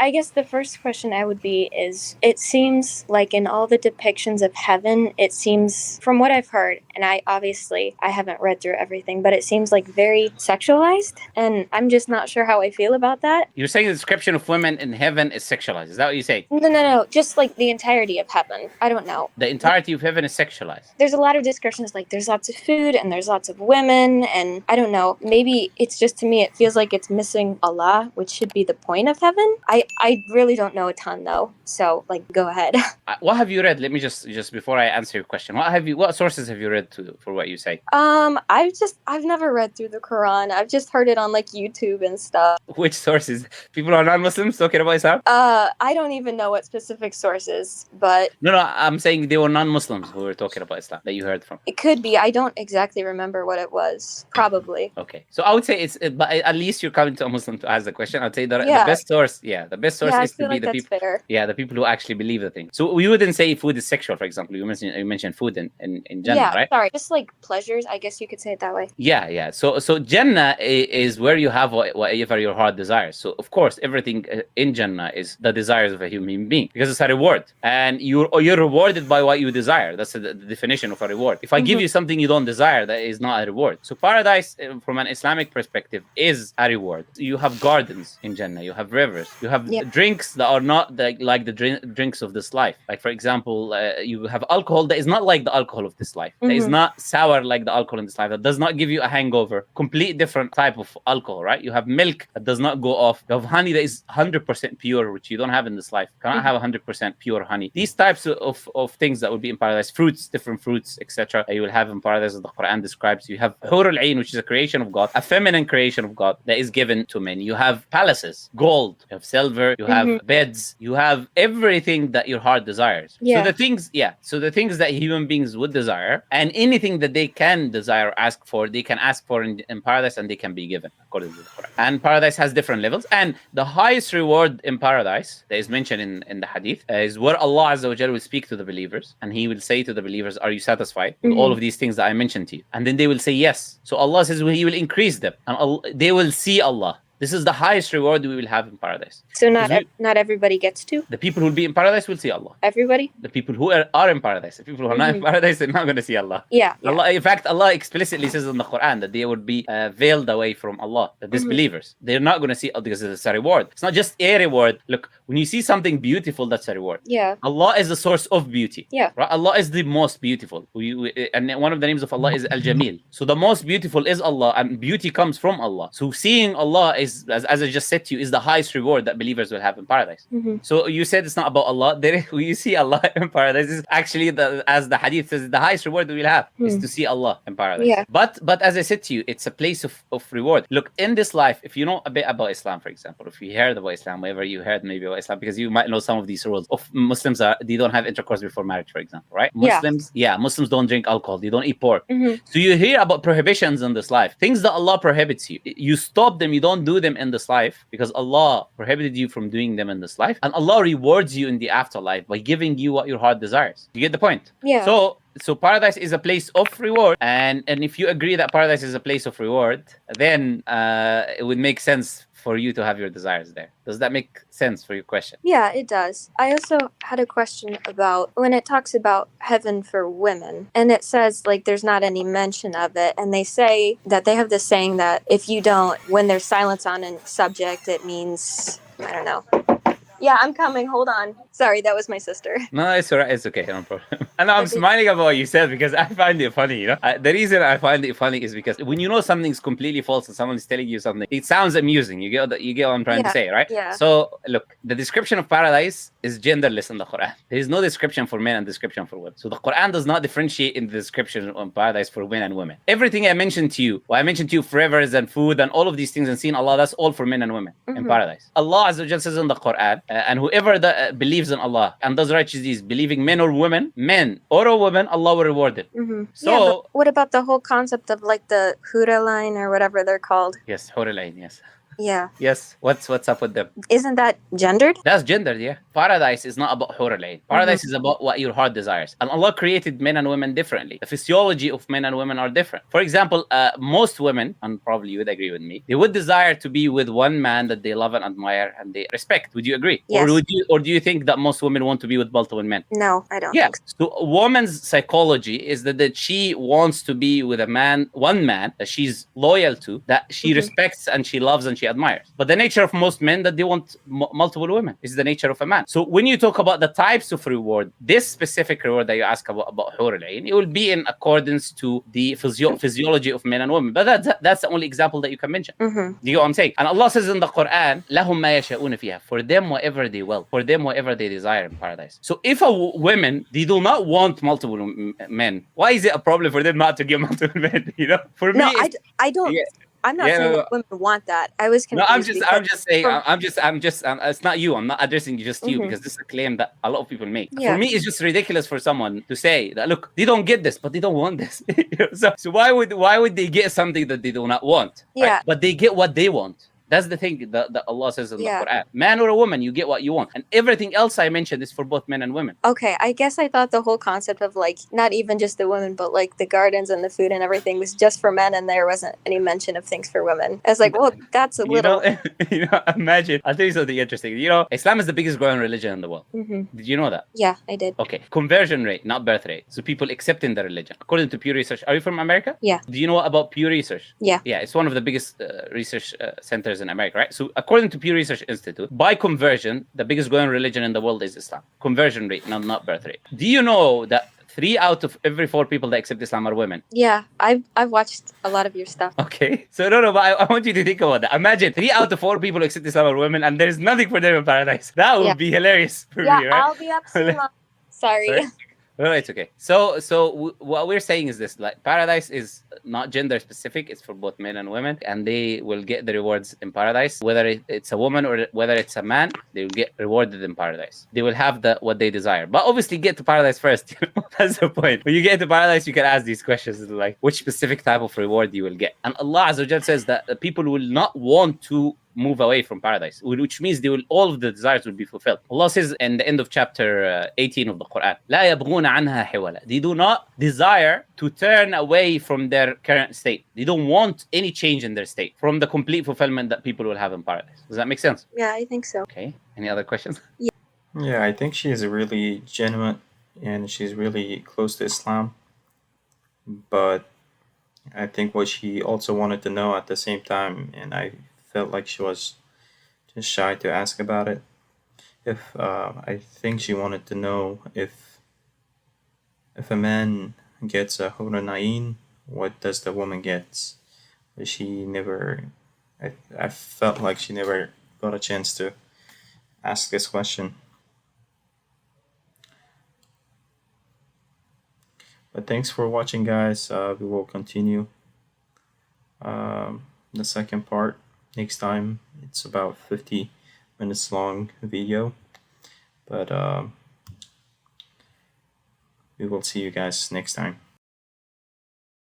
I guess the first question I would be is, it seems like in all the depictions of heaven, it seems, from what I've heard, and I haven't read through everything, but it seems like very sexualized, and I'm just not sure how I feel about that. You're saying the description of women in heaven is sexualized. Is that what you say? No, just like the entirety of heaven. I don't know. The entirety of heaven is sexualized. There's a lot of descriptions, like there's lots of food and there's lots of women, and I don't know, maybe it's just, to me it feels like it's missing Allah, which should be the point of heaven. I really don't know a ton though, so like, go ahead. What have you read? Let me just before I answer your question, what sources have you read for what you say? I've never read through the Quran. I've just heard it on like YouTube and stuff. Which sources? People are non-Muslims talking about Islam? I don't even know what specific sources, but No, I'm saying they were non-Muslims who were talking about Islam that you heard from. It could be. I don't exactly remember what it was. Probably. Okay, so I would say but at least you're coming to a Muslim to ask the question. I'd say the best source, the best source is to be the people. Fair. Yeah, the people who actually believe the thing. So we wouldn't say food is sexual, for example. You mentioned food in Jannah, right? Sorry, just like pleasures. I guess you could say it that way. Yeah. So Jannah is where you have whatever your heart desires. So of course, everything in Jannah is the desires of a human being, because it's a reward, and you're rewarded by what you desire. That's the definition of a reward. If I give you something you don't desire, that is not a reward. So paradise, from an Islamic perspective, is a reward. You have gardens in Jannah, you have rivers, you have drinks that are not like the drinks of this life. Like, for example, you have alcohol that is not like the alcohol of this life. That is not sour like the alcohol in this life. That does not give you a hangover. Complete different type of alcohol, right? You have milk that does not go off. You have honey that is 100% pure, which you don't have in this life. You cannot have 100% pure honey. These types of things that would be in paradise, fruits, different fruits, etc. You will have in paradise, as the Quran describes. You have Hur al-Ain, which is a creation of God, a feminine creation of God that is given to men. You have palaces, gold, you have silver, you have beds, you have everything that your heart desires. So the things that human beings would desire, and anything that they can desire or ask for, they can ask for in paradise, and they can be given according to the Quran. And paradise has different levels, and the highest reward in paradise that is mentioned in the hadith is where Allah Azza wa Jalla will speak to the believers, and He will say to the believers, are you satisfied with all of these things that I mentioned to you? And then they will say yes. So Allah says He will increase them, and they will see Allah. This is the highest reward we will have in paradise. So not everybody gets to? The people who will be in paradise will see Allah. Everybody? The people who are in paradise. The people who are not in paradise, they're not going to see Allah. Yeah. Allah, in fact, Allah explicitly says in the Quran that they would be veiled away from Allah, the disbelievers. They're not going to see Allah because it's a reward. It's not just a reward. Look, when you see something beautiful, that's a reward. Yeah. Allah is the source of beauty. Yeah. Right? Allah is the most beautiful. And one of the names of Allah is Al-Jamil. So the most beautiful is Allah, and beauty comes from Allah. So seeing Allah is, as I just said to you, is the highest reward that believers will have in paradise. So you said it's not about Allah. When you see Allah in paradise, is actually, as the hadith says, the highest reward that we'll have is to see Allah in paradise. Yeah. But as I said to you, it's a place of reward. Look, in this life, if you know a bit about Islam, for example, if you heard about Islam, whatever you heard maybe about Islam, because you might know some of these rules of Muslims they don't have intercourse before marriage, for example, right? Muslims don't drink alcohol, they don't eat pork. So you hear about prohibitions in this life, things that Allah prohibits you. You stop them, you don't do them in this life because Allah prohibited you from doing them in this life, and Allah rewards you in the afterlife by giving you what your heart desires. You get the point? Yeah. So paradise is a place of reward, and if you agree that paradise is a place of reward, then it would make sense for you to have your desires there. Does that make sense for your question? Yeah, it does. I also had a question about when it talks about heaven for women, and it says like there's not any mention of it, and they say that they have this saying that if you don't, when there's silence on a subject, it means, I don't know. Yeah, I'm coming. Hold on. Sorry, that was my sister. No, it's all right. It's okay. No problem. And I'm smiling about what you said because I find it funny. You know, the reason I find it funny is because when you know something's completely false and someone is telling you something, it sounds amusing. You get what I'm trying to say, right? Yeah. So look, the description of paradise is genderless in the Quran. There is no description for men and description for women. So the Quran does not differentiate in the description of paradise for men and women. Everything I mentioned to you, rivers and food and all of these things and seeing Allah, that's all for men and women in paradise. Allah Azza wa Jalla says in the Quran, and whoever that believes in Allah and does righteous deeds, believing men or women, Allah will reward it. So, but what about the whole concept of like the Hura line or whatever they're called? Yes, Hur al-Ain, yes. Yeah. Yes. What's up with them? Isn't that gendered? That's gendered, yeah. Paradise is not about Hur al-Ain. Paradise is about what your heart desires. And Allah created men and women differently. The physiology of men and women are different. For example, most women, and probably you would agree with me, they would desire to be with one man that they love and admire and they respect. Would you agree? Yes. Or do you think that most women want to be with multiple men? No, I don't Yeah. think so. So a woman's psychology is that she wants to be with a man, one man that she's loyal to, that she respects and she loves and she admires. But the nature of most men that they want multiple women is the nature of a man. So when you talk about the types of reward, this specific reward that you ask about Hur al-Ain, it will be in accordance to the physiology of men and women. But that's the only example that you can mention. Do you know what I'm saying? And Allah says in the Quran, لَهُمْ مَا يَشَاءُونَ فِيهَا. For them, whatever they will. For them, whatever they desire in paradise. So if women, they do not want multiple men, why is it a problem for them not to give multiple men? You know, for No, me, I don't. yeah. I'm not saying that women want that. I was No, confused. I'm just saying, it's not you. I'm not addressing just you because this is a claim that a lot of people make. Yeah. For me, it's just ridiculous for someone to say that, look, they don't get this, but they don't want this. So why would they get something that they do not want? Yeah. Right? But they get what they want. That's the thing that Allah says in the Quran. Man or a woman, you get what you want. And everything else I mentioned is for both men and women. Okay, I guess I thought the whole concept of like not even just the women, but like the gardens and the food and everything was just for men, and there wasn't any mention of things for women. I was like, well, that's a little. Imagine. I'll tell you something interesting. Islam is the biggest growing religion in the world. Did you know that? Yeah, I did. Okay, conversion rate, not birth rate. So people accepting the religion. According to Pew Research, are you from America? Yeah. Do you know about Pew Research? Yeah. Yeah, it's one of the biggest research centers in America, right? So according to Pew Research Institute, by conversion, the biggest growing religion in the world is Islam. Conversion rate, not birth rate. Do you know that 3 out of every 4 people that accept Islam are women? Yeah, I've watched a lot of your stuff. Okay, so no, but I want you to think about that. Imagine 3 out of 4 people who accept Islam are women, and there's nothing for them in paradise. That would be hilarious for me, right? I'll be up soon. Sorry. No, it's okay. So what we're saying is this: like paradise is not gender specific; it's for both men and women, and they will get the rewards in paradise. Whether it's a woman or whether it's a man, they will get rewarded in paradise. They will have what they desire. But obviously, get to paradise first. That's the point. When you get to paradise, you can ask these questions like, which specific type of reward you will get. And Allah Azza wa Jalla says that the people will not want to move away from paradise, which means all of the desires will be fulfilled. Allah says in the end of chapter 18 of the Quran, لا يبغون عنها حولا. They do not desire to turn away from their current state. They don't want any change in their state from the complete fulfillment that people will have in paradise. Does that make sense? Yeah, I think so. Okay. Any other questions? Yeah, I think she is really genuine and she's really close to Islam. But I think what she also wanted to know at the same time, and I felt like she was just shy to ask about it. I think she wanted to know if a man gets a Hur al-Ain, what does the woman get? She never. I felt like she never got a chance to ask this question. But thanks for watching, guys. We will continue the second part next time. It's about 50 minutes long video, but we will see you guys next time.